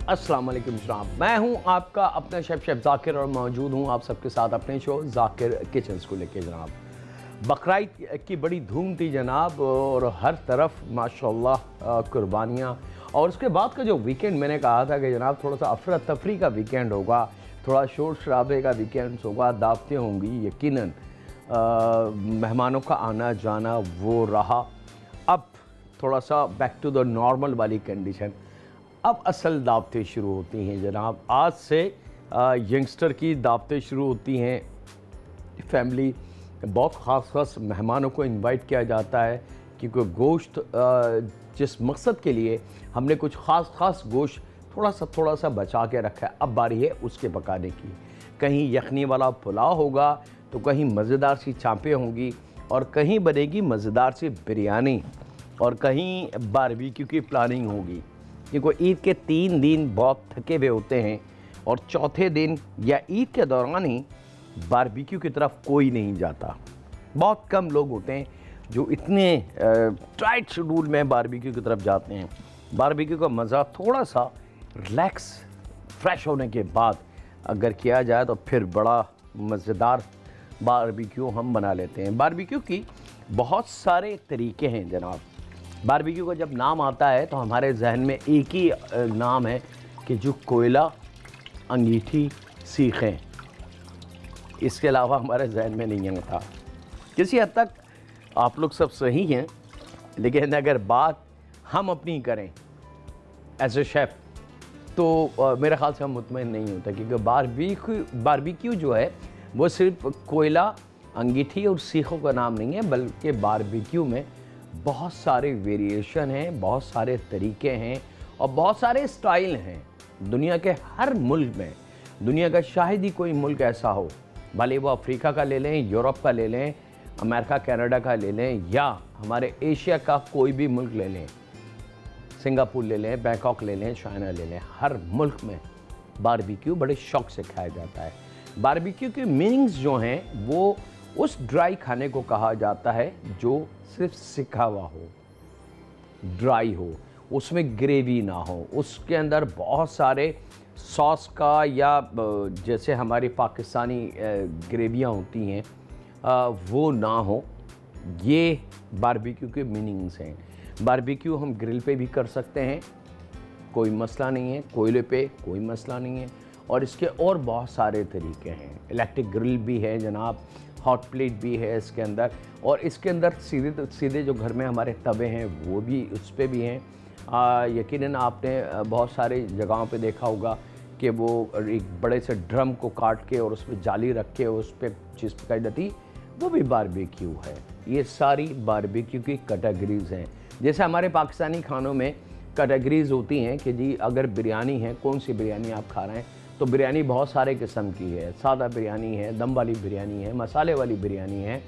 अस्सलाम वालेकुम जनाब, मैं हूं आपका अपना शेफ ज़ाकिर और मौजूद हूं आप सबके साथ अपने शो ज़ाकिर किचन्स को लेके। जनाब, बकरीद की बड़ी धूम थी जनाब, और हर तरफ माशाल्लाह कुर्बानियाँ। और उसके बाद का जो वीकेंड मैंने कहा था कि जनाब थोड़ा सा अफरा तफरी का वीकेंड होगा, थोड़ा शोर शराबे का वीकेंड होगा, दावतें होंगी, यकीनन मेहमानों का आना जाना वो रहा। अब थोड़ा सा बैक टू द नॉर्मल वाली कंडीशन, अब असल दावतें शुरू होती हैं जनाब। आज से यंगस्टर की दावतें शुरू होती हैं। फैमिली बहुत ख़ास मेहमानों को इनवाइट किया जाता है, क्योंकि गोश्त जिस मकसद के लिए हमने कुछ ख़ास गोश्त थोड़ा सा बचा के रखा है, अब बारी है उसके पकाने की। कहीं यखनी वाला पुलाव होगा, तो कहीं मज़ेदार सी चाँपें होंगी, और कहीं बनेगी मज़ेदार सी बिरयानी, और कहीं बारबेक्यू की प्लानिंग होगी। क्योंकि ईद के 3 दिन बहुत थके हुए होते हैं, और चौथे दिन या ईद के दौरान ही बारबेक्यू की तरफ कोई नहीं जाता। बहुत कम लोग होते हैं जो इतने टाइट शेड्यूल में बारबेक्यू की तरफ जाते हैं। बारबेक्यू का मज़ा थोड़ा सा रिलैक्स फ्रेश होने के बाद अगर किया जाए तो फिर बड़ा मज़ेदार बारबेक्यू हम बना लेते हैं। बारबेक्यू की बहुत सारे तरीके हैं जनाब। बारबेक्यू का जब नाम आता है तो हमारे जहन में एक ही नाम है कि जो कोयला, अंगीठी, सीखें, इसके अलावा हमारे जहन में नहीं आता। किसी हद तक आप लोग सब सही हैं, लेकिन अगर बात हम अपनी करें एज ए शेफ़, तो मेरे ख़्याल से हम मुतमईन नहीं होता, क्योंकि बारबेक्यू जो है वो सिर्फ कोयला, अंगीठी और सीखों का नाम नहीं है, बल्कि बारबेक्यू में बहुत सारे वेरिएशन हैं, बहुत सारे तरीके हैं और बहुत सारे स्टाइल हैं। दुनिया के हर मुल्क में, दुनिया का शायद ही कोई मुल्क ऐसा हो, भले वो अफ्रीका का ले लें, यूरोप का ले लें, अमेरिका कनाडा का ले लें, या हमारे एशिया का कोई भी मुल्क ले लें, सिंगापुर ले लें, बैंकॉक ले लें, चाइना ले लें, हर मुल्क में बारबेक्यू बड़े शौक से खाया जाता है। बारबेक्यू की मीनिंग्स जो हैं वो उस ड्राई खाने को कहा जाता है जो सिर्फ सिका हुआ हो, ड्राई हो, उसमें ग्रेवी ना हो, उसके अंदर बहुत सारे सॉस का या जैसे हमारी पाकिस्तानी ग्रेवियाँ होती हैं वो ना हो। ये बारबेक्यू के मीनिंग्स हैं। बारबेक्यू हम ग्रिल पे भी कर सकते हैं, कोई मसला नहीं है, कोयले पे कोई मसला नहीं है, और इसके और बहुत सारे तरीके हैं। इलेक्ट्रिक ग्रिल भी है जनाब, हॉट प्लेट भी है इसके अंदर, और इसके अंदर सीधे जो घर में हमारे तवे हैं वो भी उस पर भी हैं। यकीनन आपने बहुत सारी जगहों पे देखा होगा कि वो एक बड़े से ड्रम को काट के और उसमें जाली रख के उस पर चीज़ पकाई जाती, वो भी बारबेक्यू है। ये सारी बारबेक्यू की कैटेगरीज़ हैं। जैसे हमारे पाकिस्तानी खानों में कैटेगरीज़ होती हैं कि जी अगर बिरयानी है, कौन सी बिरयानी आप खा रहे हैं, तो बिरयानी बहुत सारे किस्म की है। सादा बिरयानी है, दम वाली बिरयानी है, मसाले वाली बिरयानी है,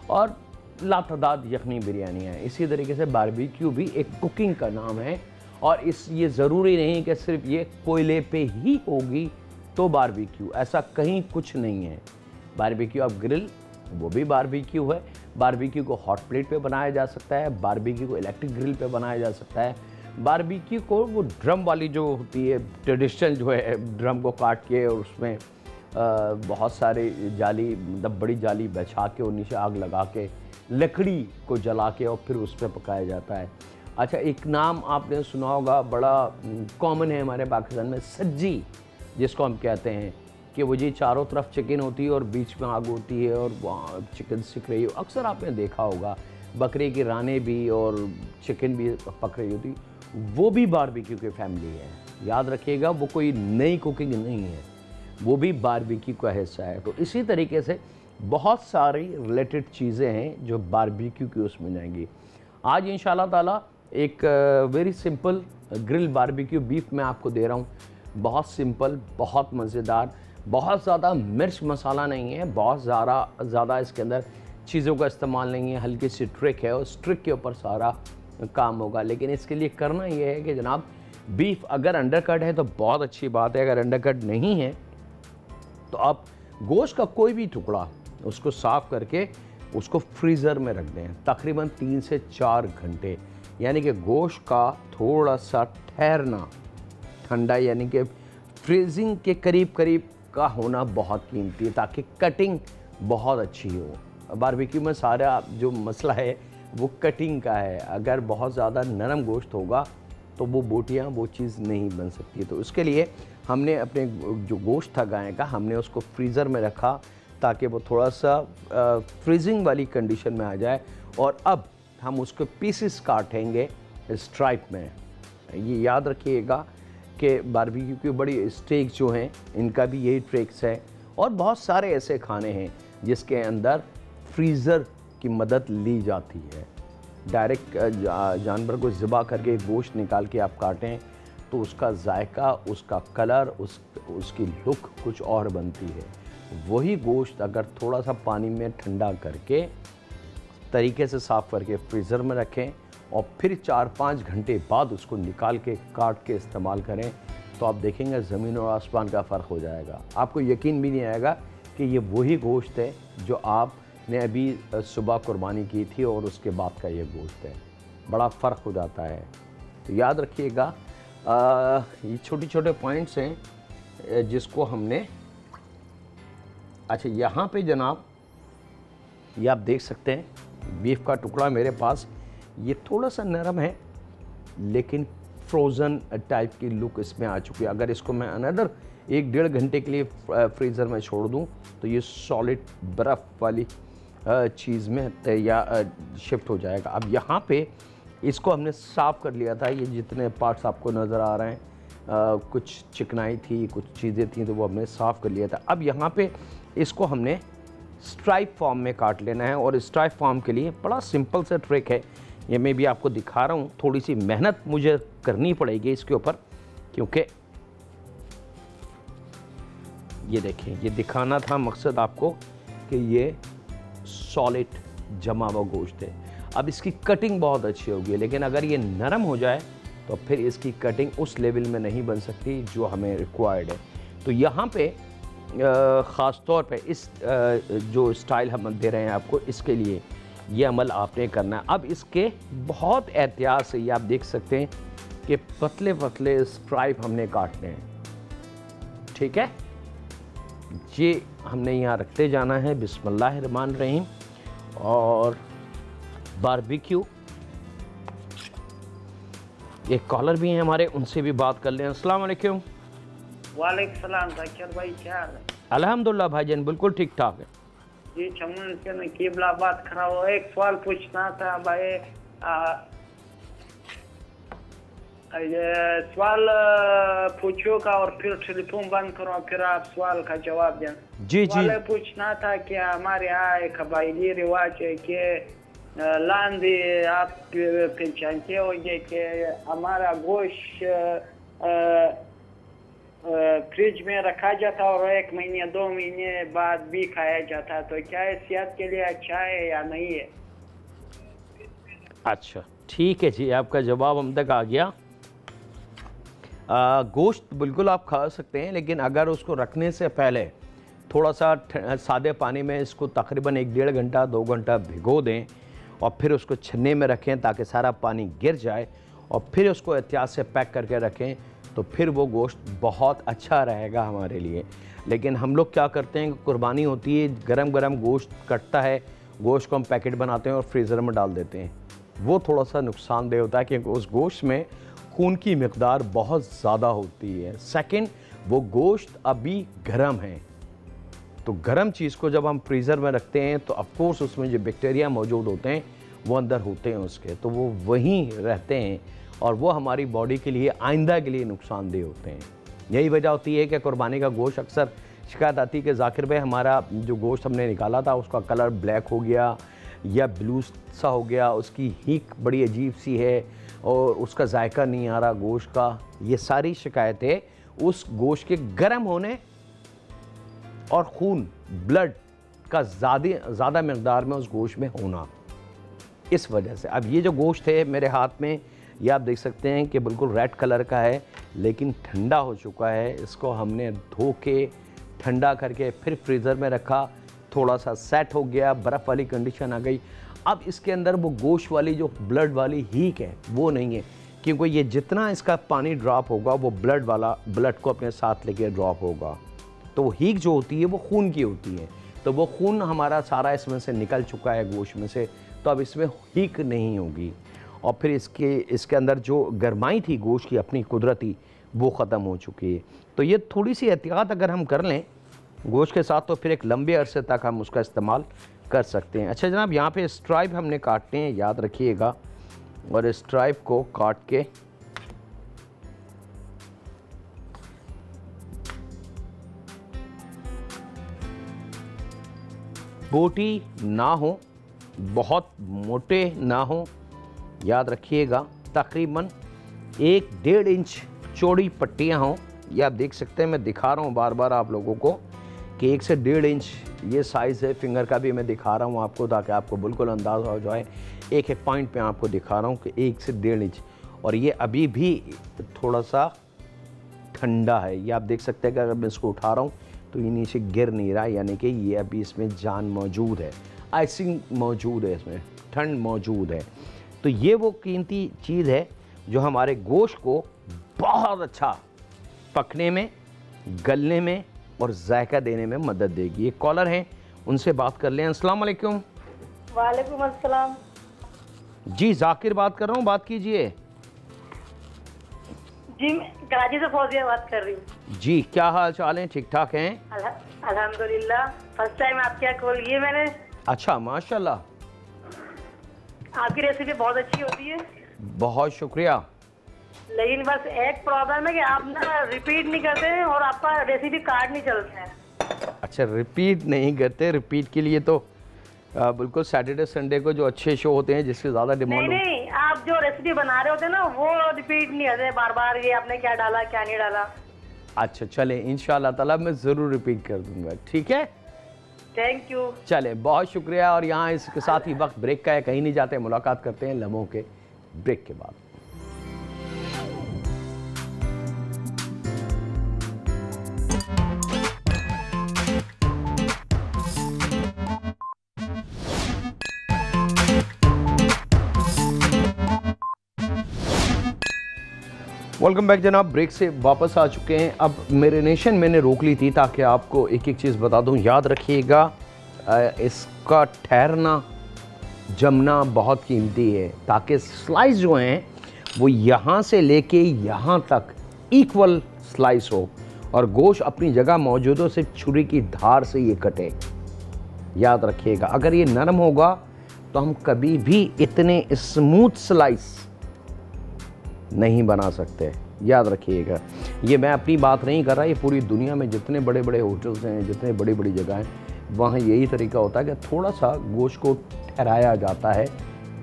और लातादाद यखनी बिरयानी है। इसी तरीके से बारबेक्यू भी एक कुकिंग का नाम है, और ये ज़रूरी नहीं कि सिर्फ ये कोयले पे ही होगी तो बारबेक्यू, ऐसा कहीं कुछ नहीं है। बारबेक्यू आप ग्रिल, वो भी बारबेक्यू है। बारबेक्यू को हॉट प्लेट पे बनाया जा सकता है, बारबेक्यू को इलेक्ट्रिक ग्रिल पे बनाया जा सकता है, बारबेक्यू को वो ड्रम वाली जो होती है ट्रेडिशनल जो है, ड्रम को काट के और उसमें बहुत सारे जाली, मतलब बड़ी जाली बिछा के और नीचे आग लगा के लकड़ी को जला के और फिर उस पर पकाया जाता है। अच्छा, एक नाम आपने सुना होगा, बड़ा कॉमन है हमारे पाकिस्तान में, सज्जी जिसको हम कहते हैं, कि वो जी चारों तरफ चिकन होती है और बीच में आग होती है और वहाँ चिकन सिक रही हो। अक्सर आपने देखा होगा बकरे की रानें भी और चिकन भी पक रही होती, वो भी बारबेक्यू की फैमिली है। याद रखिएगा, वो कोई नई कुकिंग नहीं है, वो भी बारबेक्यू का हिस्सा है। तो इसी तरीके से बहुत सारी रिलेटेड चीज़ें हैं जो बारबेक्यू की उसमें जाएंगी। आज इंशाल्लाह ताला एक very simple grill barbecue beef मैं आपको दे रहा हूँ। बहुत सिंपल, बहुत मज़ेदार, बहुत ज़्यादा मिर्च मसाला नहीं है, बहुत ज़्यादा इसके अंदर चीज़ों का इस्तेमाल नहीं है, हल्की सी ट्रिक है, उस ट्रिक के ऊपर सारा काम होगा। लेकिन इसके लिए करना ये है कि जनाब बीफ अगर अंडरकट है तो बहुत अच्छी बात है, अगर अंडरकट नहीं है तो आप गोश्त का कोई भी टुकड़ा उसको साफ़ करके उसको फ्रीज़र में रख दें तकरीबन 3 से 4 घंटे, यानी कि गोश्त का थोड़ा सा ठहरना ठंडा यानी कि फ्रीजिंग के करीब करीब का होना बहुत कीमती है, ताकि कटिंग बहुत अच्छी हो। बारबेक्यू में सारा जो मसला है वो कटिंग का है। अगर बहुत ज़्यादा नरम गोश्त होगा तो वो बोटियाँ वो चीज़ नहीं बन सकती। तो उसके लिए हमने अपने जो गोश्त था गाय का, हमने उसको फ्रीज़र में रखा ताकि वो थोड़ा सा फ्रीजिंग वाली कंडीशन में आ जाए। और अब हम उसके पीसेस काटेंगे स्ट्राइप में। ये याद रखिएगा कि बारबेक्यू की बड़ी स्टेक जो हैं इनका भी यही ट्रिक्स है। और बहुत सारे ऐसे खाने हैं जिसके अंदर फ्रीज़र की मदद ली जाती है। डायरेक्ट जानवर को ज़िबा करके गोश्त निकाल के आप काटें तो उसका जायका, उसका कलर, उसकी लुक कुछ और बनती है। वही गोश्त अगर थोड़ा सा पानी में ठंडा करके तरीके से साफ़ करके फ्रीज़र में रखें और फिर 4-5 घंटे बाद उसको निकाल के काट के इस्तेमाल करें तो आप देखेंगे ज़मीन और आसमान का फ़र्क हो जाएगा। आपको यकीन भी नहीं आएगा कि ये वही गोश्त है जो आपने अभी सुबह कुर्बानी की थी और उसके बाद का ये गोश्त है। बड़ा फ़र्क हो जाता है। तो याद रखिएगा, ये छोटे छोटे पॉइंट्स हैं जिसको हमने। अच्छा, यहाँ पे जनाब ये आप देख सकते हैं बीफ का टुकड़ा मेरे पास, ये थोड़ा सा नरम है लेकिन फ्रोज़न टाइप की लुक इसमें आ चुकी है। अगर इसको मैं अनदर 1-1.5 घंटे के लिए फ्रीज़र में छोड़ दूं तो ये सॉलिड बर्फ़ वाली चीज़ में या शिफ्ट हो जाएगा। अब यहाँ पे इसको हमने साफ़ कर लिया था। ये जितने पार्ट्स आपको नज़र आ रहे हैं, कुछ चिकनाई थी, कुछ चीज़ें थी, तो वो हमने साफ़ कर लिया था। अब यहाँ पे इसको हमने स्ट्राइप फॉर्म में काट लेना है। और स्ट्राइप फॉर्म के लिए बड़ा सिंपल सा ट्रिक है, ये मैं भी आपको दिखा रहा हूँ। थोड़ी सी मेहनत मुझे करनी पड़ेगी इसके ऊपर, क्योंकि ये देखें, ये दिखाना था मकसद आपको कि ये सॉलिड जमा हुआ गोश्त है। अब इसकी कटिंग बहुत अच्छी होगी, लेकिन अगर ये नरम हो जाए तो फिर इसकी कटिंग उस लेवल में नहीं बन सकती जो हमें रिक्वायर्ड है। तो यहाँ पे ख़ास तौर पे इस जो स्टाइल हम दे रहे हैं आपको, इसके लिए ये अमल आपने करना है। अब इसके बहुत एहतियात से ये आप देख सकते हैं कि पतले पतले स्ट्राइप हमने काटने हैं, ठीक है। ये हमने यहाँ रखते जाना है, बिस्मिल्लाहिर्रहमानिर्रहीम। और बारबेक्यू, एक कॉलर भी हैं हमारे, उनसे भी बात कर लें। अस्सलाम वालेकुम। वालेकुम सलाम जाकिर भाई, क्या हाल है? अल्हम्दुलिल्लाह भाईजान, बिल्कुल ठीक ठाक है जी। चमन से न कीबला बात खड़ा हो, एक सवाल पूछना था भाई। सवाल पूछो का और फिर टेलीफोन बंद करो, फिर आप सवाल का जवाब दें। जी जी। पूछना था कि हमारे यहाँ एक कबायली रिवाज है कि लांदी आप पहचानते होंगे कि हमारा गोश्त फ्रिज में रखा जाता और 1 महीने 2 महीने बाद भी खाया जाता। तो क्या ये सेहत के लिए अच्छा है या नहीं है? अच्छा, ठीक है जी, आपका जवाब हम तक आ गया। गोश्त बिल्कुल आप खा सकते हैं, लेकिन अगर उसको रखने से पहले थोड़ा सा सादे पानी में इसको तकरीबन 1-1.5 घंटा 2 घंटा भिगो दें और फिर उसको छन्ने में रखें ताकि सारा पानी गिर जाए, और फिर उसको एहतियात से पैक करके रखें, तो फिर वो गोश्त बहुत अच्छा रहेगा हमारे लिए। लेकिन हम लोग क्या करते हैं, कुर्बानी होती है, गरम गरम गोश्त कटता है, गोश्त को हम पैकेट बनाते हैं और फ्रीज़र में डाल देते हैं। वो थोड़ा सा नुकसानदेह होता है क्योंकि उस गोश्त में खून की मिकदार बहुत ज़्यादा होती है। सेकंड, वो गोश्त अभी गर्म है, तो गर्म चीज़ को जब हम फ्रीज़र में रखते हैं तो ऑफकोर्स उसमें जो बैक्टीरिया मौजूद होते हैं वो अंदर होते हैं उसके, तो वो वहीं रहते हैं और वो हमारी बॉडी के लिए आइंदा के लिए नुकसानदेह होते हैं। यही वजह होती है कि कुर्बानी का गोश्त अक्सर शिकायत आती है कि जाकिर भाई हमारा जो गोश्त हमने निकाला था उसका कलर ब्लैक हो गया या ब्लू सा हो गया, उसकी हीक बड़ी अजीब सी है और उसका जायका नहीं आ रहा गोश्त का। ये सारी शिकायतें उस गोश्त के गर्म होने और खून ब्लड का ज़्यादा मकदार में उस गोश्त में होना, इस वजह से। अब ये जो गोश्त है मेरे हाथ में, ये आप देख सकते हैं कि बिल्कुल रेड कलर का है लेकिन ठंडा हो चुका है। इसको हमने धो के ठंडा करके फिर फ्रीज़र में रखा, थोड़ा सा सेट हो गया, बर्फ़ वाली कंडीशन आ गई। अब इसके अंदर वो गोश्त वाली जो ब्लड वाली हीक है वो नहीं है, क्योंकि ये जितना इसका पानी ड्रॉप होगा वो ब्लड को अपने साथ लेके ड्रॉप होगा। तो हीक जो होती है वो खून की होती है, तो वो खून हमारा सारा इसमें से निकल चुका है गोश्त में से, तो अब इसमें हीक नहीं होगी। और फिर इसके अंदर जो गरमाई थी गोश्त की अपनी कुदरती, वो ख़त्म हो चुकी है। तो ये थोड़ी सी एहतियात अगर हम कर लें गोश्त के साथ, तो फिर एक लंबे अरसे तक हम उसका इस्तेमाल कर सकते हैं। अच्छा जनाब, यहाँ पे स्ट्राइप हमने काटने हैं, याद रखिएगा। और स्ट्राइप को काट के बोटी ना हो, बहुत मोटे ना हो, याद रखिएगा। तकरीबन 1-1.5 इंच चौड़ी पट्टियाँ हों। ये आप देख सकते हैं, मैं दिखा रहा हूँ बार बार आप लोगों को कि 1 से 1.5 इंच ये साइज़ है। फिंगर का भी मैं दिखा रहा हूँ आपको ताकि आपको बिल्कुल अंदाज़ा हो जाए। एक पॉइंट पे आपको दिखा रहा हूँ कि 1 से 1.5 इंच। और ये अभी भी थोड़ा सा ठंडा है। ये आप देख सकते हैं कि अगर मैं इसको उठा रहा हूँ तो ये नीचे गिर नहीं रहा, यानी कि ये अभी इसमें जान मौजूद है, आइसिंग मौजूद है, इसमें ठंड मौजूद है। तो ये वो कीमती चीज़ है जो हमारे गोश्त को बहुत अच्छा पकने में, गलने में और जायका देने में मदद देगी। ये कॉलर हैं, उनसे बात कर लें। अस्सलाम वालेकुम। वालेकुम अस्सलाम। जी जाकिर बात कर रहा हूँ, बात कीजिए। जी मैं कराची से फौजिया बात कर रही हूँ। जी क्या हाल चाल है, ठीक ठाक हैं? अल्हम्दुलिल्लाह। फर्स्ट टाइम आपके यहाँ कॉल किए मैंने। अच्छा माशाल्लाह, आपकी रेसिपी बहुत अच्छी होती है। बहुत शुक्रिया। लेकिन बस एक प्रॉब्लम है कि आप ना रिपीट नहीं करते हैं और आपका रेसिपी कार्ड नहीं चलता है। अच्छा रिपीट नहीं करते, रिपीट के लिए तो बिल्कुल सैटरडे संडे को जो अच्छे शो होते हैं जिसकी ज़्यादा डिमांड नहीं नहीं, आप जो रेसिपी बना रहे होते हैं ना वो रिपीट नहीं करते बार बार, ये आपने क्या डाला क्या नहीं डाला। अच्छा चले, इंशाल्लाह ताला मैं ज़रूर रिपीट कर दूंगा, ठीक है? Thank you. चले, बहुत शुक्रिया। और यहाँ इसके साथ ही वक्त ब्रेक का है, कहीं नहीं जाते, मुलाकात करते हैं लम्हों के ब्रेक के बाद। वेलकम बैक जनाब, ब्रेक से वापस आ चुके हैं। अब मैरिनेशन मैंने रोक ली थी ताकि आपको एक एक चीज़ बता दूं। याद रखिएगा इसका ठहरना, जमना बहुत कीमती है ताकि स्लाइस जो हैं वो यहाँ से लेके यहाँ तक इक्वल स्लाइस हो और गोश्त अपनी जगह मौजूद हो, सिर्फ छुरी की धार से ये कटे। याद रखिएगा, अगर ये नरम होगा तो हम कभी भी इतने स्मूथ स्लाइस नहीं बना सकते। याद रखिएगा, ये मैं अपनी बात नहीं कर रहा, ये पूरी दुनिया में जितने बड़े बड़े होटल्स हैं, जितने बड़ी बड़ी जगह हैं, वहाँ यही तरीका होता है कि थोड़ा सा गोश्त को ठहराया जाता है,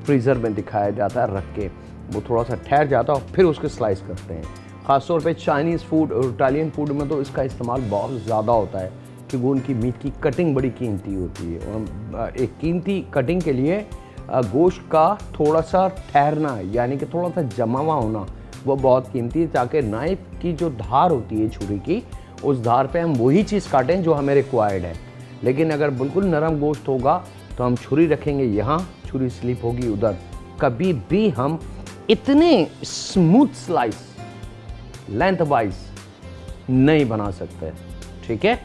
फ्रीज़र में दिखाया जाता है रख के, वो थोड़ा सा ठहर जाता है और फिर उसके स्लाइस करते हैं। ख़ासतौर पे चाइनीज़ फूड और इटालियन फूड में तो इसका इस्तेमाल बहुत ज़्यादा होता है क्योंकि उनकी मीट की कटिंग बड़ी कीमती होती है। और एक कीमती कटिंग के लिए गोश्त का थोड़ा सा ठहरना, यानी कि थोड़ा सा जमा हुआ होना, वो बहुत कीमती है ताकि नाइफ़ की जो धार होती है छुरी की, उस धार पे हम वही चीज़ काटें जो हमें रिक्वायर्ड है। लेकिन अगर बिल्कुल नरम गोश्त होगा तो हम छुरी रखेंगे यहाँ, छुरी स्लिप होगी उधर। कभी भी हम इतने स्मूथ स्लाइस लेंथ वाइज नहीं बना सकते, ठीक है?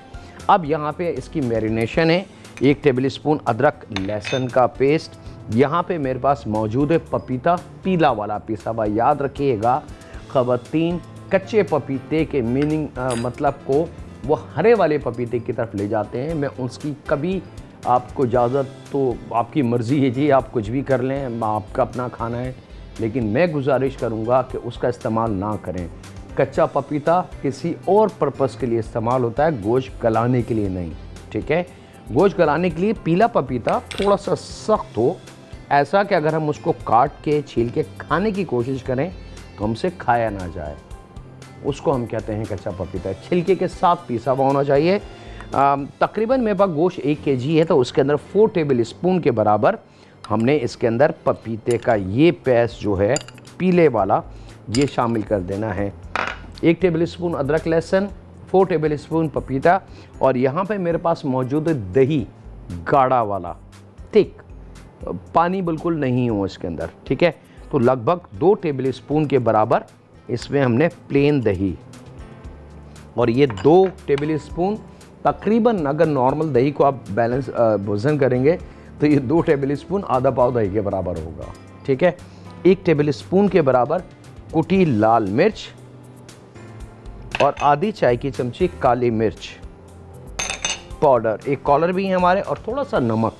अब यहाँ पे इसकी मैरिनेशन है। 1 टेबल स्पून अदरक लहसुन का पेस्ट, यहाँ पे मेरे पास मौजूद है पपीता पीला वाला पिसा हुआ। याद रखिएगा, ख़वातीन कच्चे पपीते के मीनिंग मतलब को वो हरे वाले पपीते की तरफ ले जाते हैं। मैं उसकी कभी आपको इजाज़त तो आपकी मर्ज़ी है जी, आप कुछ भी कर लें, आपका अपना खाना है, लेकिन मैं गुजारिश करूँगा कि उसका इस्तेमाल ना करें। कच्चा पपीता किसी और पर्पज़ के लिए इस्तेमाल होता है, गोश्त गलाने के लिए नहीं, ठीक है? गोश्त गलाने के लिए पीला पपीता थोड़ा सा सख्त हो, ऐसा कि अगर हम उसको काट के छील के खाने की कोशिश करें तो हमसे खाया ना जाए, उसको हम कहते हैं कच्चा पपीता। छिलके के साथ पिसा हुआ होना चाहिए। तकरीबन मेरे पास गोश्त 1 kg है तो उसके अंदर 4 टेबल स्पून के बराबर हमने इसके अंदर पपीते का ये पेस्ट जो है पीले वाला, ये शामिल कर देना है। 1 टेबल स्पून अदरक लहसुन, 4 टेबल स्पून पपीता, और यहाँ पे मेरे पास मौजूद है दही गाढ़ा वाला, थिक, पानी बिल्कुल नहीं हो इसके अंदर, ठीक है? तो लगभग 2 टेबल स्पून के बराबर इसमें हमने प्लेन दही, और ये 2 टेबल स्पून तकरीबन, अगर नॉर्मल दही को आप बैलेंस भोजन करेंगे तो ये 2 टेबल स्पून आधा पाव दही के बराबर होगा। ठीक है। 1 टेबल स्पून के बराबर कुटी लाल मिर्च और आधी चाय की चमची काली मिर्च पाउडर। एक कॉलर भी है हमारे, और थोड़ा सा नमक।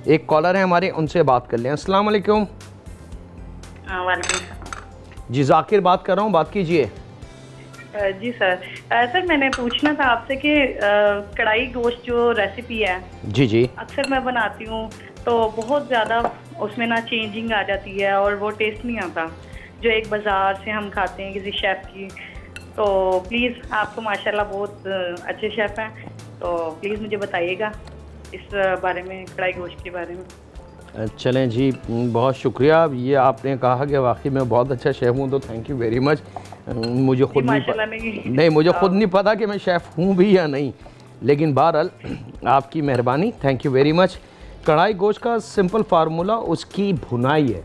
एक कॉलर है हमारे, उनसे बात कर लें। अस्सलाम वालेकुम। जी जाकिर बात कर रहा हूँ, बात कीजिए। जी सर। सर मैंने पूछना था आपसे कि कढ़ाई गोश्त जो रेसिपी है, जी अक्सर मैं बनाती हूँ तो बहुत ज़्यादा उसमें ना चेंजिंग आ जाती है और वो टेस्ट नहीं आता जो एक बाज़ार से हम खाते हैं किसी शेफ़ की। तो प्लीज़, आपको माशाल्लाह बहुत अच्छे शेफ़ हैं, तो प्लीज़ मुझे बताइएगा इस बारे में, कढ़ाई गोश्त के बारे में। चलें जी, बहुत शुक्रिया। ये आपने कहा कि वाकई मैं बहुत अच्छा शेफ़ हूँ, तो थैंक यू वेरी मच। मुझे खुद नहीं मुझे खुद नहीं पता कि मैं शेफ़ हूँ भी या नहीं, लेकिन बहरहाल आपकी मेहरबानी, थैंक यू वेरी मच। कढ़ाई गोश्त का सिंपल फार्मूला उसकी भुनाई है।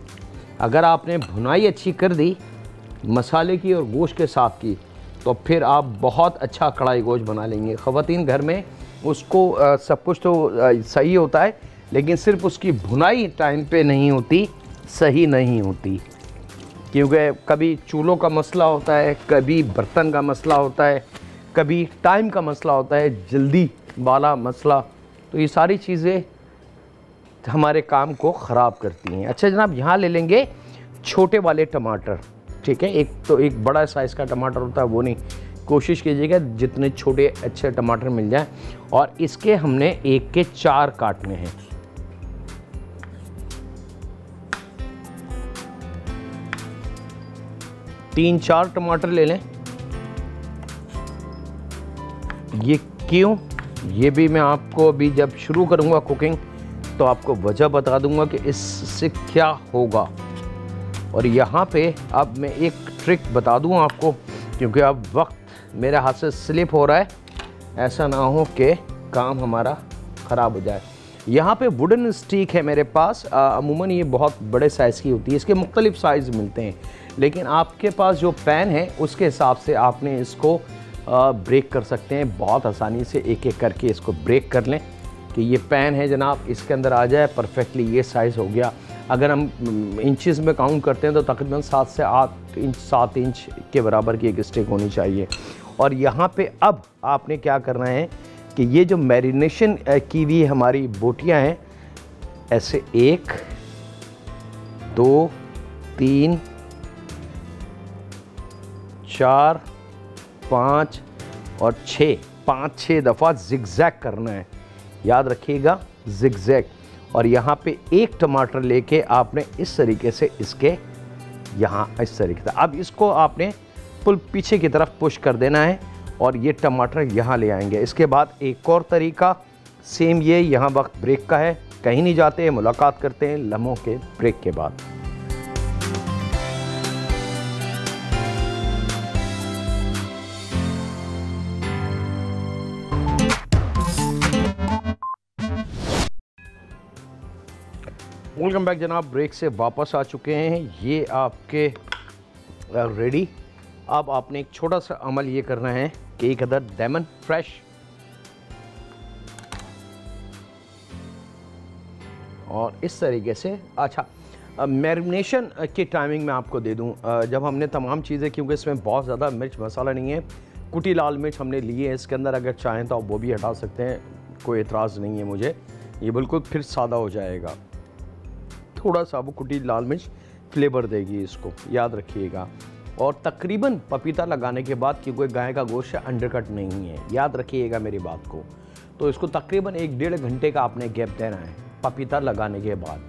अगर आपने भुनाई अच्छी कर दी मसाले की और गोश्त के साथ की, तो फिर आप बहुत अच्छा कढ़ाई गोश्त बना लेंगे। ख़वातीन घर में उसको सब कुछ तो सही होता है, लेकिन सिर्फ उसकी भुनाई टाइम पे नहीं होती, सही नहीं होती, क्योंकि कभी चूल्हों का मसला होता है, कभी बर्तन का मसला होता है, कभी टाइम का मसला होता है, जल्दी वाला मसला। तो ये सारी चीज़ें हमारे काम को ख़राब करती हैं। अच्छा जनाब, यहाँ ले लेंगे छोटे वाले टमाटर। ठीक है, एक तो एक बड़ा साइज़ का टमाटर होता है वो नहीं, कोशिश कीजिएगा जितने छोटे अच्छे टमाटर मिल जाएं। और इसके हमने 1 के 4 काटने हैं। तीन 4 टमाटर ले लें। ये क्यों, ये भी मैं आपको अभी जब शुरू करूंगा कुकिंग तो आपको वजह बता दूंगा कि इससे क्या होगा। और यहाँ पे अब मैं एक ट्रिक बता दूँ आपको, क्योंकि अब वक्त मेरे हाथ से स्लिप हो रहा है, ऐसा ना हो कि काम हमारा ख़राब हो जाए। यहाँ पे वुडन स्टिक है मेरे पास। अमूमन ये बहुत बड़े साइज़ की होती है, इसके मुख्तलिफ साइज़ मिलते हैं, लेकिन आपके पास जो पैन है उसके हिसाब से आपने इसको ब्रेक कर सकते हैं। बहुत आसानी से एक एक करके इसको ब्रेक कर लें कि ये पैन है जनाब, इसके अंदर आ जाए परफेक्टली। ये साइज़ हो गया। अगर हम इंचज़ में काउंट करते हैं तो तकरीबन 7 से 8 इंच 7 इंच के बराबर की एक स्टिक होनी चाहिए। और यहाँ पे अब आपने क्या करना है कि ये जो मैरिनेशन की हुई हमारी बोटियाँ हैं, ऐसे 1 2 3 4 5 और 6 5-6 दफ़ा ज़िगज़ैग करना है, याद रखिएगा ज़िगज़ैग। और यहाँ पे 1 टमाटर लेके आपने इस तरीके से इसके यहाँ इस तरीके से, अब इसको आपने फुल पीछे की तरफ पुश कर देना है और ये टमाटर यहाँ ले आएंगे। इसके बाद एक और तरीका सेम ये, यहाँ वक्त ब्रेक का है, कहीं नहीं जाते, मुलाकात करते हैं लम्हों के ब्रेक के बाद। वेलकम बैक जनाब, ब्रेक से वापस आ चुके हैं। ये आपके रेडी। अब आपने एक छोटा सा अमल ये करना है कि 1 अदद लेमन फ्रेश और इस तरीके से। अच्छा, मैरिनेशन की टाइमिंग मैं आपको दे दूं। जब हमने तमाम चीज़ें, क्योंकि इसमें बहुत ज़्यादा मिर्च मसाला नहीं है, कुटी लाल मिर्च हमने ली है इसके अंदर, अगर चाहें तो आप वो भी हटा सकते हैं, कोई एतराज़ नहीं है मुझे। ये बिल्कुल फिर सादा हो जाएगा, थोड़ा सा वो कुटी लाल मिर्च फ्लेवर देगी इसको, याद रखिएगा। और तकरीबन पपीता लगाने के बाद, क्योंकि गाय का गोश्त अंडरकट नहीं है, याद रखिएगा मेरी बात को, तो इसको तकरीबन 1-1.5 घंटे का आपने गैप देना है पपीता लगाने के बाद।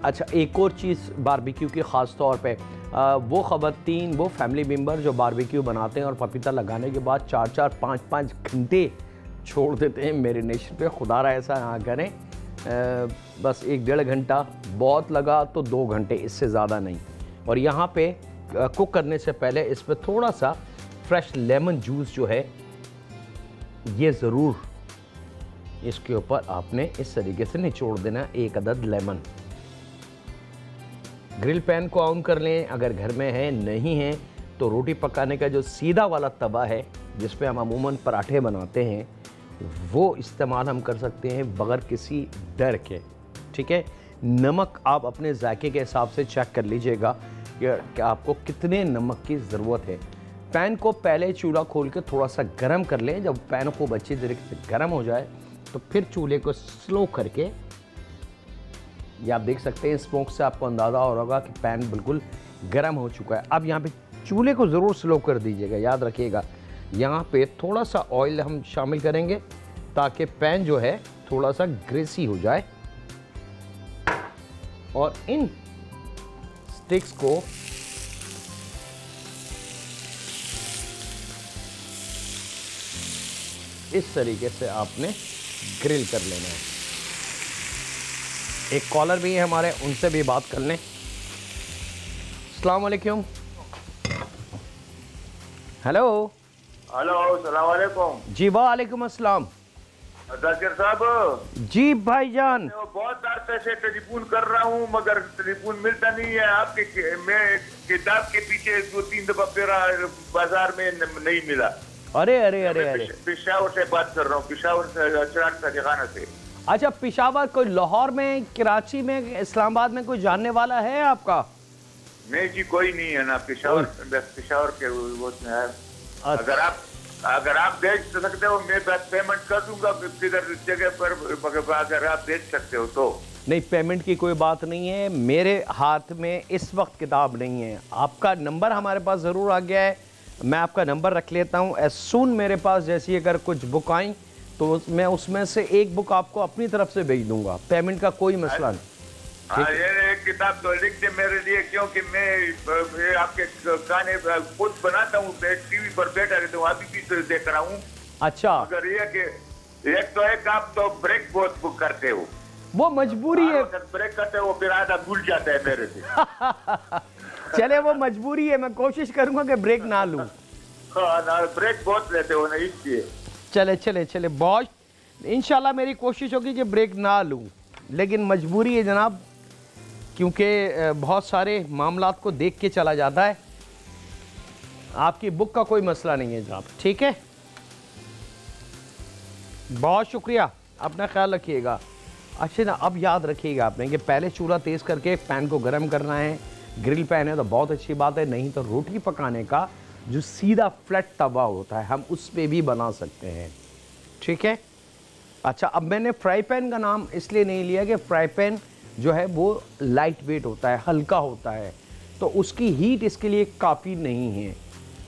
अच्छा, एक और चीज़ बारबेक्यू की ख़ास तौर पे, वो ख़वातीन, वो फैमिली मेम्बर जो बारबेक्यू बनाते हैं और पपीता लगाने के बाद 4-4 5-5 घंटे छोड़ देते हैं मैरिनेशन पे, खुदा ऐसा ना करें। बस 1-1.5 घंटा, बहुत लगा तो 2 घंटे, इससे ज़्यादा नहीं। और यहाँ पे कुक करने से पहले इस पर थोड़ा सा फ्रेश लेमन जूस जो है ये ज़रूर इसके ऊपर आपने इस तरीके से निचोड़ देना, 1 अदद लेमन। ग्रिल पैन को ऑन कर लें, अगर घर में है, नहीं है तो रोटी पकाने का जो सीधा वाला तवा है जिस पे हम अमूमन पराठे बनाते हैं वो इस्तेमाल हम कर सकते हैं बगैर किसी डर के। ठीक है, नमक आप अपने जायके के हिसाब से चेक कर लीजिएगा कि आपको कितने नमक की ज़रूरत है। पैन को पहले चूल्हा खोल के थोड़ा सा गर्म कर लें, जब पैन को अच्छी तरीके से गर्म हो जाए तो फिर चूल्हे को स्लो करके, ये आप देख सकते हैं स्मोक से आपको अंदाज़ा हो होगा कि पैन बिल्कुल गर्म हो चुका है। अब यहाँ पे चूल्हे को ज़रूर स्लो कर दीजिएगा, याद रखिएगा। यहाँ पे थोड़ा सा ऑयल हम शामिल करेंगे ताकि पैन जो है थोड़ा सा ग्रेसी हो जाए, और इन स्टिक्स को इस तरीके से आपने ग्रिल कर लेना है। एक कॉलर भी है हमारे, उनसे भी बात कर लें। अस्सलाम वालेकुम। हेलो सलाम वालेकुम। जी वालेकुम अस्सलाम। जाकिर साहब जी भाईजान, बहुत अरसे से टेलीफोन कर रहा हूँ मगर टेलीफोन मिलता नहीं है आपके। मैं किताब के पीछे 2-3 दफा फिरा, बाजार में नहीं मिला। अरे अरे अरे अरे, पेशावर से बात कर रहा हूँ, पेशावर से, चिराग सादिखाना से। अच्छा, पेशावर कोई लाहौर में, कराची में, इस्लामाबाद में कोई जानने वाला है आपका? नहीं जी, कोई नहीं है ना। पेशावर के वो है। अगर आप भेज सकते हो मैं पेमेंट कर दूंगा किधर जगह पर, अगर आप भेज सकते हो तो। नहीं, पेमेंट की कोई बात नहीं है, मेरे हाथ में इस वक्त किताब नहीं है। आपका नंबर हमारे पास ज़रूर आ गया है, मैं आपका नंबर रख लेता हूँ। एज सून मेरे पास जैसी अगर कुछ बुक आई तो मैं उसमें से एक बुक आपको अपनी तरफ से भेज दूंगा, पेमेंट का कोई मसला नहीं। हाँ, ये एक किताब तो लिख दे मेरे लिए, क्योंकि मैं आपके गाने खुद बनाता हूँ, टीवी पर बैठा रहता हूँ, अभी भी तो देख रहा हूँ। अच्छा, अगर ये कि एक आप तो ब्रेक बहुत बुक करते हो, वो मजबूरी है। ब्रेक करते हो फिर आधा भूल जाता है मेरे से। चले, वो मजबूरी है, मैं कोशिश करूंगा कि ब्रेक ना लूं। ब्रेक बहुत लेते हो ना, इसलिए। चले चले चले बहुत, इंशाल्लाह मेरी कोशिश होगी कि ब्रेक ना लूं, लेकिन मजबूरी है जनाब, क्योंकि बहुत सारे मामलात को देख के चला जाता है। आपकी बुक का कोई मसला नहीं है जनाब, ठीक है। बहुत शुक्रिया, अपना ख्याल रखिएगा। अच्छा ना, अब याद रखिएगा आपने कि पहले चूल्हा तेज़ करके पैन को गर्म करना है। ग्रिल पैन है तो बहुत अच्छी बात है, नहीं तो रोटी पकाने का जो सीधा फ्लैट तवा होता है हम उस पर भी बना सकते हैं, ठीक है। अच्छा, अब मैंने फ्राई पैन का नाम इसलिए नहीं लिया कि फ्राई पैन जो है वो लाइट वेट होता है, हल्का होता है, तो उसकी हीट इसके लिए काफ़ी नहीं है।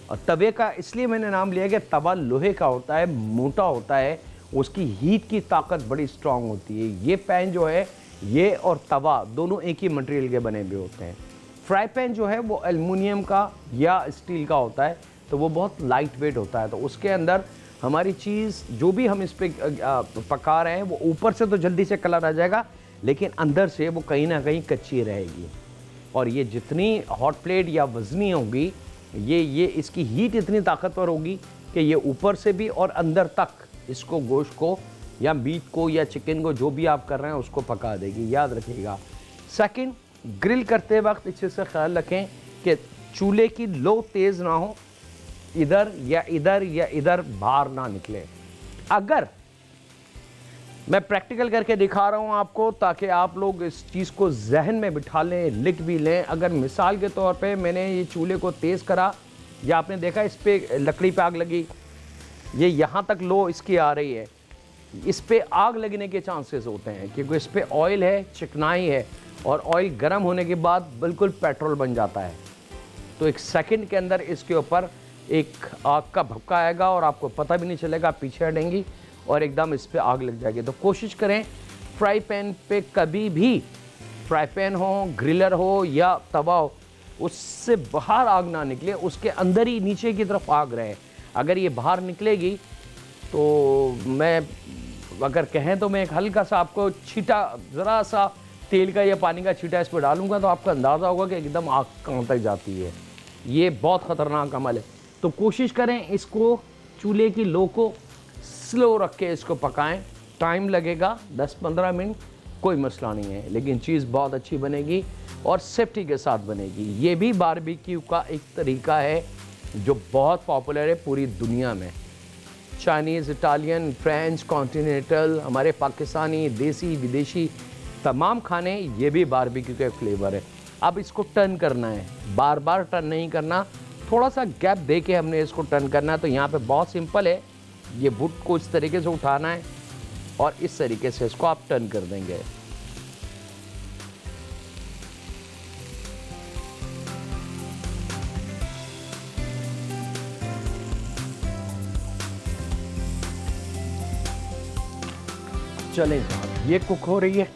और तवे का इसलिए मैंने नाम लिया कि तवा लोहे का होता है, मोटा होता है, उसकी हीट की ताकत बड़ी स्ट्रांग होती है। ये पैन जो है, ये और तवा दोनों एक ही मटेरियल के बने हुए होते हैं। फ्राई पैन जो है वो एल्युमिनियम का या स्टील का होता है, तो वो बहुत लाइट वेट होता है, तो उसके अंदर हमारी चीज़ जो भी हम इस पर पका रहे हैं वो ऊपर से तो जल्दी से कलर आ जाएगा, लेकिन अंदर से वो कहीं ना कहीं कच्ची रहेगी। और ये जितनी हॉट प्लेट या वज़नी होगी, ये इसकी हीट इतनी ताकतवर होगी कि ये ऊपर से भी और अंदर तक इसको, गोश्त को या मीट को या चिकन को, जो भी आप कर रहे हैं उसको पका देगी, याद रखिएगा। सेकंड, ग्रिल करते वक्त इस चीज़ से ख्याल रखें कि चूल्हे की लो तेज़ ना हो, इधर या इधर या इधर बाहर ना निकले। अगर मैं प्रैक्टिकल करके दिखा रहा हूँ आपको ताकि आप लोग इस चीज़ को जहन में बिठा लें, लिख भी लें। अगर मिसाल के तौर पे मैंने ये चूल्हे को तेज़ करा, या आपने देखा इस पर लकड़ी पे आग लगी, ये यहाँ तक लो इसकी आ रही है, इस पे आग लगने के चांसेस होते हैं क्योंकि इस पे ऑयल है, चिकनाई है, और ऑयल गर्म होने के बाद बिल्कुल पेट्रोल बन जाता है। तो एक सेकंड के अंदर इसके ऊपर एक आग का भपका आएगा और आपको पता भी नहीं चलेगा, पीछे हटेंगी और एकदम इस पे आग लग जाएगी। तो कोशिश करें फ्राई पैन पे कभी भी, फ्राई पैन हो, ग्रिलर हो या तवा हो, उससे बाहर आग ना निकले, उसके अंदर ही नीचे की तरफ आग रहे। अगर ये बाहर निकलेगी तो मैं अगर कहें तो मैं एक हल्का सा आपको छीटा, ज़रा सा तेल का या पानी का छीटा इस पर डालूंगा तो आपको अंदाज़ा होगा कि एकदम आग कहाँ तक जाती है। ये बहुत ख़तरनाक अमल है। तो कोशिश करें इसको, चूल्हे की लो को स्लो रख के इसको पकाएं। टाइम लगेगा 10-15 मिनट, कोई मसला नहीं है, लेकिन चीज़ बहुत अच्छी बनेगी और सेफ्टी के साथ बनेगी। ये भी बारबेक्यू का एक तरीका है जो बहुत पॉपुलर है पूरी दुनिया में। चाइनीज़, इटालियन, फ्रेंच, कॉन्टिनेंटल, हमारे पाकिस्तानी, देसी, विदेशी तमाम खाने, ये भी बारबेक्यू का फ्लेवर है। अब इसको टर्न करना है, बार बार टर्न नहीं करना, थोड़ा सा गैप दे के हमने इसको टर्न करना है। तो यहाँ पे बहुत सिंपल है, ये वुड को इस तरीके से उठाना है और इस तरीके से इसको आप टर्न कर देंगे। चलें साहब, ये कुक हो रही है।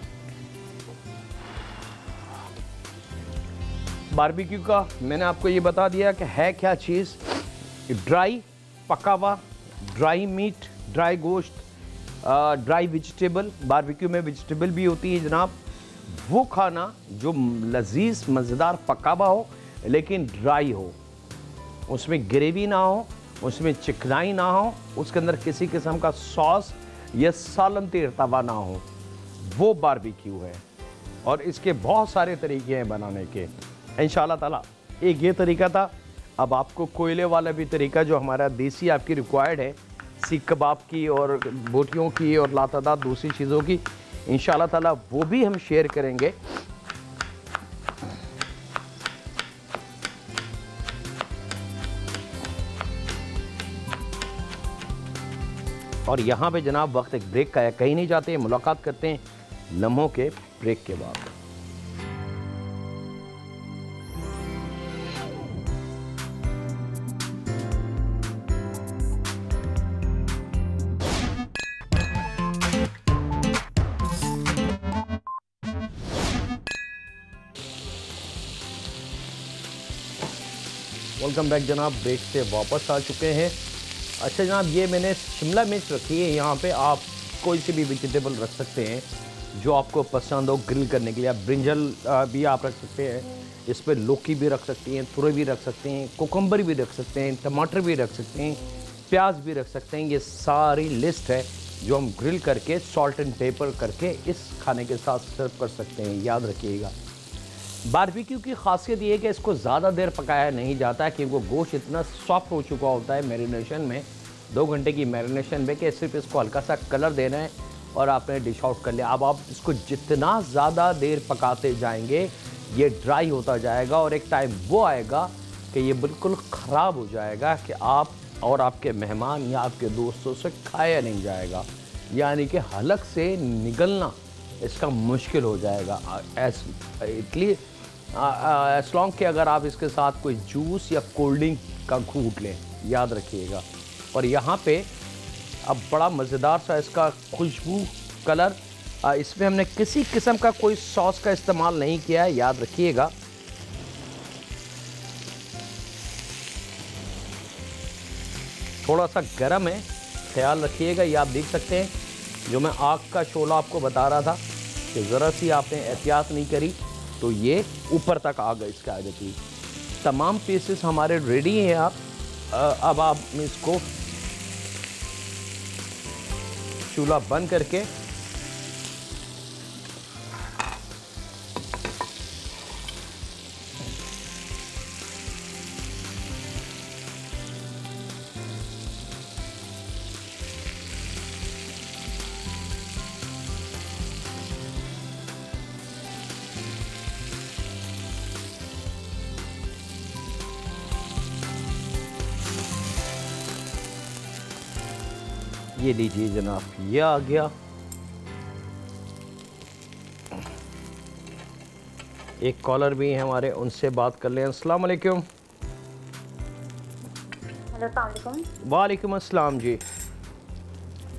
बारबेक्यू का मैंने आपको ये बता दिया कि है क्या चीज़, ड्राई पका हुआ ड्राई मीट, ड्राई गोश्त, ड्राई वेजिटेबल। बारबेक्यू में वेजिटेबल भी होती है जनाब। वो खाना जो लजीज मज़ेदार पका हुआ हो लेकिन ड्राई हो, उसमें ग्रेवी ना हो, उसमें चिकनाई ना हो, उसके अंदर किसी किस्म का सॉस या सालन तेरतवा ना हो, वो बारबेक्यू है। और इसके बहुत सारे तरीके हैं बनाने के इंशाल्लाह ताला। एक ये तरीका था, अब आपको कोयले वाला भी तरीका जो हमारा देसी आपकी रिक्वायर्ड है, सीख कबाब की और बोटियों की और लातादाद दूसरी चीज़ों की, इंशाल्लाह ताला वो भी हम शेयर करेंगे। और यहाँ पे जनाब वक्त एक ब्रेक का है, कहीं नहीं जाते, मुलाकात करते हैं लम्हों के ब्रेक के बाद। वेलकम बैक जनाब, ब्रेक से वापस आ चुके हैं। अच्छा जनाब, ये मैंने शिमला मिर्च रखी है, यहाँ पे आप कोई सी भी वेजिटेबल रख सकते हैं जो आपको पसंद हो ग्रिल करने के लिए। आप ब्रिंजल भी आप रख सकते हैं, इस पर लौकी भी रख सकते हैं, तुरई भी रख सकते हैं, कोकम्बर भी रख सकते हैं, टमाटर भी रख सकते हैं, प्याज भी रख सकते हैं। ये सारी लिस्ट है जो हम ग्रिल करके सॉल्ट एंड पेपर करके इस खाने के साथ सर्व कर सकते हैं। याद रखिएगा, बारबेक्यू की खासियत ये है कि इसको ज़्यादा देर पकाया नहीं जाता है क्योंकि गोश्त इतना सॉफ्ट हो चुका होता है मैरिनेशन में, 2 घंटे की मैरिनेशन में, कि सिर्फ इसको हल्का सा कलर देना है और आपने डिश आउट कर लिया। अब आप इसको जितना ज़्यादा देर पकाते जाएंगे ये ड्राई होता जाएगा और एक टाइम वो आएगा कि ये बिल्कुल ख़राब हो जाएगा कि आप और आपके मेहमान या आपके दोस्तों से खाया नहीं जाएगा, यानी कि हलक से निकलना इसका मुश्किल हो जाएगा। इसलिए एस लॉन्ग के अगर आप इसके साथ कोई जूस या कोल्ड ड्रिंक का घूंट लें, याद रखिएगा। और यहाँ पे अब बड़ा मज़ेदार सा इसका खुशबू, कलर, इसमें हमने किसी किस्म का कोई सॉस का इस्तेमाल नहीं किया है, याद रखिएगा। थोड़ा सा गर्म है, ख्याल रखिएगा। ये आप देख सकते हैं, जो मैं आग का शोला आपको बता रहा था कि ज़रा सी आपने एहतियात नहीं करी तो ये ऊपर तक आ गई इसके आगे थी। तमाम पीसेस हमारे रेडी हैं। अब आप इसको चूल्हा बंद करके ये लीजिए जनाब, ये आ गया। एक कॉलर भी है हमारे, उनसे बात कर लें। अस्सलाम वालेकुम। हेलो, अस्सलाम वालेकुम। वालेकुम अस्सलाम जी।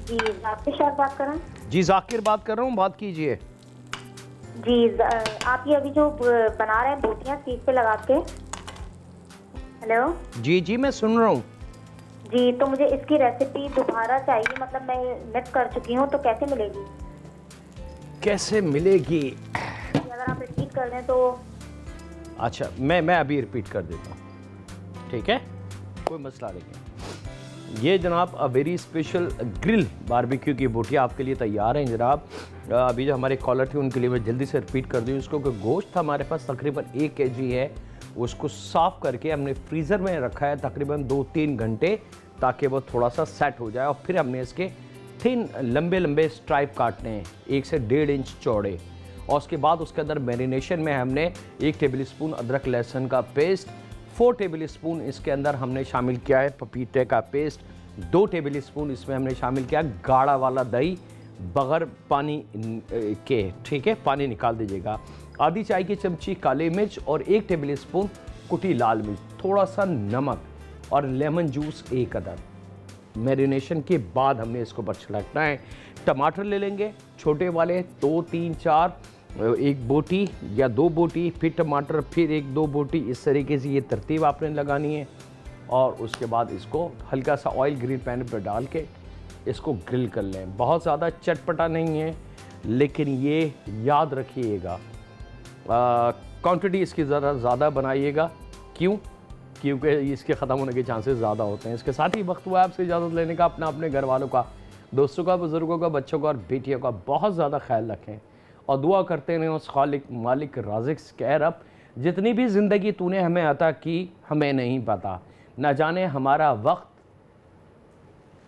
जी जाकिर साहब बात कर रहे हैं? जी जाकिर बात कर रहा हूँ, बात कीजिए। जी आप ये अभी जो बना रहे हैं बोटियाँ सीख पे लगा के। हेलो जी जी मैं सुन रहा हूँ जी। तो मुझे इसकी रेसिपी दोबारा चाहिए, मतलब मैं मिस कर चुकी हूँ, तो कैसे मिलेगी? कैसे मिलेगी? अगर आप रिपीट कर दें तो। अच्छा मैं अभी रिपीट कर देता हूँ, ठीक है, कोई मसला नहीं है। ये जनाब a very special grill barbecue की बोटियाँ आपके लिए तैयार हैं जनाब। अभी जो हमारे कॉलर थे उनके लिए मैं जल्दी से रिपीट कर दूँ इसको कि गोश्त हमारे पास तकरीबन 1 kg है, उसको साफ़ करके हमने फ्रीज़र में रखा है तकरीबन 2-3 घंटे ताकि वो थोड़ा सा सेट हो जाए। और फिर हमने इसके थिन लंबे लंबे स्ट्राइप काटने हैं 1 से 1.5 इंच चौड़े। और उसके बाद उसके अंदर मैरिनेशन में हमने 1 टेबल स्पून अदरक लहसुन का पेस्ट, 4 टेबल स्पून इसके अंदर हमने शामिल किया है पपीते का पेस्ट, 2 टेबल स्पून इसमें हमने शामिल किया गाढ़ा वाला दही बगैर पानी के, ठीक है, पानी निकाल दीजिएगा। आधी चाय की चमची काली मिर्च और 1 टेबल स्पून कुटी लाल मिर्च, थोड़ा सा नमक और लेमन जूस 1 अदद। मैरिनेशन के बाद हमने इसको ऊपर छिड़कना है। टमाटर ले लेंगे छोटे वाले 2, 3, 4, 1 बोटी या 2 बोटी, फिर टमाटर, फिर 1-2 बोटी, इस तरीके से ये तरतीब आपने लगानी है। और उसके बाद इसको हल्का सा ऑयल ग्रिल पैन पर डाल के इसको ग्रिल कर लें। बहुत ज़्यादा चटपटा नहीं है, लेकिन ये याद रखिएगा क्वांटिटी इसकी ज़रा ज़्यादा बनाइएगा। क्यों? क्योंकि इसके ख़त्म होने के चांसेस ज़्यादा होते हैं। इसके साथ ही वक्त हुआ आपसे इजाज़त लेने का। अपने घर वालों का, दोस्तों का, बुज़ुर्गों का, बच्चों का और बेटियों का बहुत ज़्यादा ख्याल रखें और दुआ करते रहें उस खालिक मालिक राज़िक कह रब, जितनी भी ज़िंदगी तूने हमें अता की हमें नहीं पता, न जाने हमारा वक्त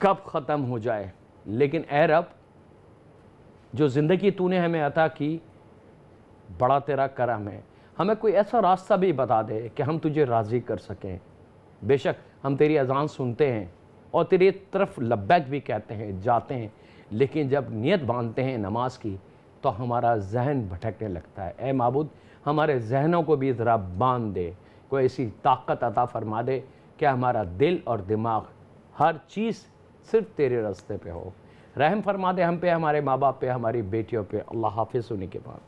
कब ख़त्म हो जाए, लेकिन ए रब जो ज़िंदगी तूने हमें अता की बड़ा तेरा करम है, हमें कोई ऐसा रास्ता भी बता दे कि हम तुझे राज़ी कर सकें। बेशक हम तेरी अज़ान सुनते हैं और तेरी तरफ लब्बैक भी कहते हैं, जाते हैं, लेकिन जब नियत बांधते हैं नमाज की तो हमारा जहन भटकने लगता है। ए माबूद हमारे जहनों को भी ज़रा बांध दे, कोई ऐसी ताकत अता फरमा दे कि हमारा दिल और दिमाग हर चीज़ सिर्फ तेरे रास्ते पे हो। रहम फरमा दे हम पे, हमारे माँ बाप पे, हमारी बेटियों पे। अल्लाह हाफिज़ होने के बाद।